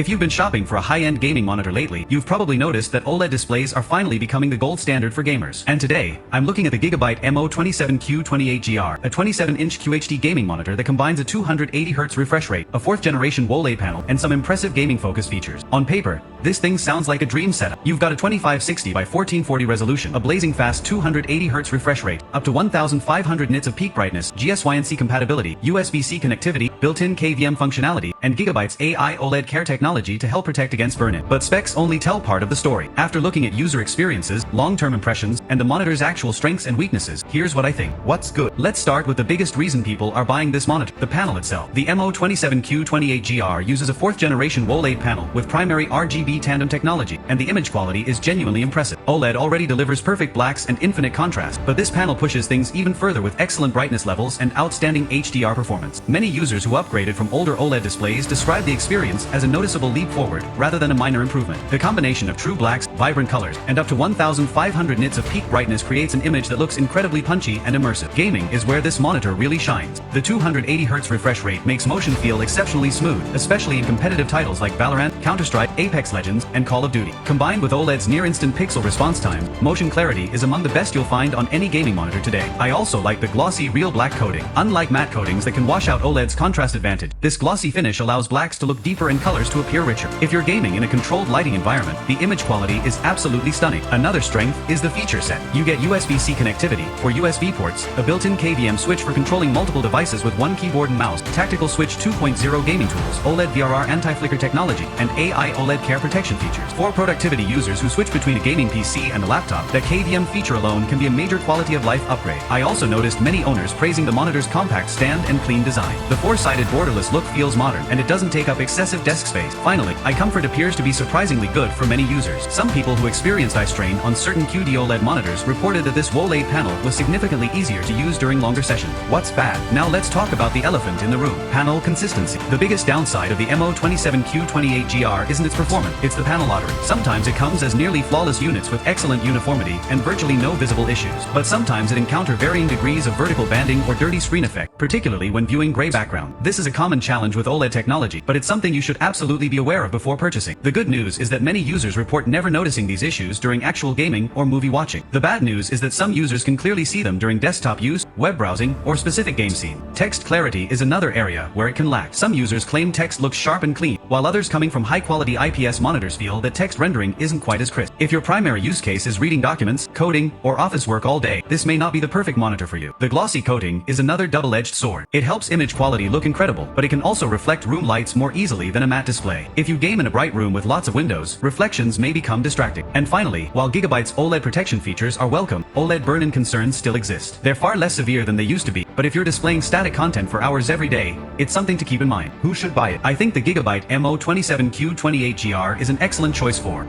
If you've been shopping for a high-end gaming monitor lately, you've probably noticed that OLED displays are finally becoming the gold standard for gamers. And today, I'm looking at the GIGABYTE MO27Q28GR, a 27-inch QHD gaming monitor that combines a 280Hz refresh rate, a 4th generation WOLED panel, and some impressive gaming-focused features. On paper, this thing sounds like a dream setup. You've got a 2560 by 1440 resolution, a blazing fast 280Hz refresh rate, up to 1500 nits of peak brightness, GSYNC compatibility, USB-C connectivity, built-in KVM functionality, and Gigabyte's AI OLED Care technology to help protect against burn-in. But specs only tell part of the story. After looking at user experiences, long-term impressions, and the monitor's actual strengths and weaknesses, here's what I think. What's good? Let's start with the biggest reason people are buying this monitor, the panel itself. The MO27Q28GR uses a 4th generation WOLED panel with primary RGB tandem technology, and the image quality is genuinely impressive. OLED already delivers perfect blacks and infinite contrast, but this panel pushes things even further with excellent brightness levels and outstanding HDR performance. Many users who upgraded from older OLED displays describe the experience as a noticeable leap forward rather than a minor improvement. The combination of true blacks, vibrant colors, and up to 1500 nits of peak brightness creates an image that looks incredibly punchy and immersive. Gaming is where this monitor really shines. The 280Hz refresh rate makes motion feel exceptionally smooth, especially in competitive titles like Valorant, Counter-Strike, Apex Legends, and Call of Duty. Combined with OLED's near-instant pixel response time, motion clarity is among the best you'll find on any gaming monitor today. I also like the glossy real black coating. Unlike matte coatings that can wash out OLED's contrast advantage, this glossy finish allows blacks to look deeper and colors to appear richer. If you're gaming in a controlled lighting environment, the image quality is absolutely stunning. Another strength is the feature set. You get USB-C connectivity for USB ports, a built-in KVM switch for controlling multiple devices with one keyboard and mouse, tactical switch 2.0 gaming tools, OLED VRR anti-flicker technology, and AI OLED Care protection features. For productivity users who switch between a gaming PC and a laptop, that KVM feature alone can be a major quality of life upgrade. I also noticed many owners praising the monitor's compact stand and clean design. The four-sided borderless look feels modern, and it doesn't take up excessive desk space. Finally, eye comfort appears to be surprisingly good for many users. Some people who experienced eye strain on certain QHD OLED monitors reported that this WOLED panel was significantly easier to use during longer sessions. What's bad? Now let's talk about the elephant in the room. Panel consistency. The biggest downside of the MO27Q28GR isn't its performance, it's the panel lottery. Sometimes it comes as nearly flawless units with excellent uniformity and virtually no visible issues, but sometimes it encounters varying degrees of vertical banding or dirty screen effect, particularly when viewing gray background. This is a common challenge with OLED technology, but it's something you should absolutely be aware of before purchasing. The good news is that many users report never noticing these issues during actual gaming or movie watching. The bad news is that some users can clearly see them during desktop use, web browsing, or specific game scene. Text clarity is another area where it can lack. Some users claim text looks sharp and clean, while others coming from high-quality IPS monitors feel that text rendering isn't quite as crisp. If your primary use case is reading documents, coding, or office work all day, this may not be the perfect monitor for you. The glossy coating is another double-edged sword. It helps image quality look incredible, but it can also reflect room lights more easily than a matte display. If you game in a bright room with lots of windows, reflections may become distracting. And finally, while Gigabyte's OLED protection features are welcome, OLED burn-in concerns still exist. They're far less severe than they used to be, but if you're displaying static content for hours every day, it's something to keep in mind. Who should buy it? I think the Gigabyte MO27Q28GR is an excellent choice for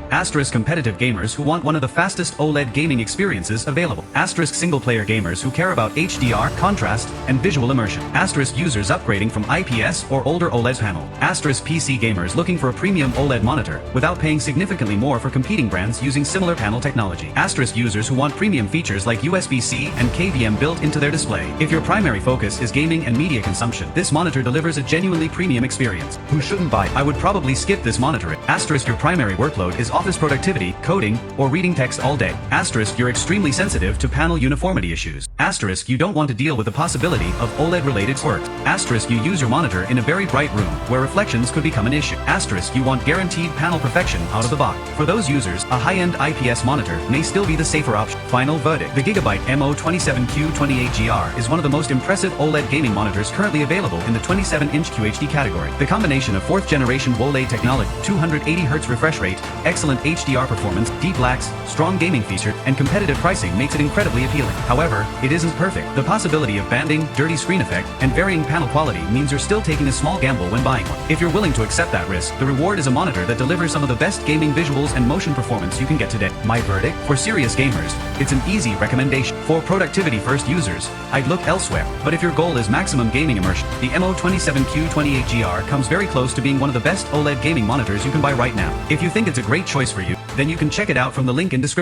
competitive gamers who want one of the fastest OLED gaming experiences available. Single-player gamers who care about HDR, contrast, and visual immersion. Users upgrading from IPS or older OLED panel. PC gamers looking for a premium OLED monitor without paying significantly more for competing brands using similar panel technology. Users who want premium features like USB-C and KVM built into their display. If your primary focus is gaming and media consumption, this monitor delivers a genuinely premium experience. Who shouldn't buy it? I would probably skip this monitor. Your primary workload is office productivity, coding, or reading text all day. You're extremely sensitive to panel uniformity issues. You don't want to deal with the possibility of OLED-related quirks. You use your monitor in a very bright room where reflections could become an issue. You want guaranteed panel perfection out of the box. For those users, a high-end IPS monitor may still be the safer option. Final verdict. The Gigabyte MO27Q28GR is one of the most impressive OLED gaming monitors currently available in the 27-inch QHD category. The combination of 4th generation WOLED technology, 280Hz refresh rate, excellent HDR performance, deep blacks, strong gaming feature, and competitive pricing makes it incredibly appealing. However, it isn't perfect. The possibility of banding, dirty screen effect, and varying panel quality means you're still taking a small gamble when buying one. If you're willing to accept that risk, the reward is a monitor that delivers some of the best gaming visuals and motion performance you can get today. My verdict? For serious gamers, it's an easy recommendation. For productivity-first users, I'd look elsewhere. But if your goal is maximum gaming immersion, the MO27Q28GR comes very close to being one of the best OLED gaming monitors you can buy right now. If you think it's a great choice for you, then you can check it out from the link in description.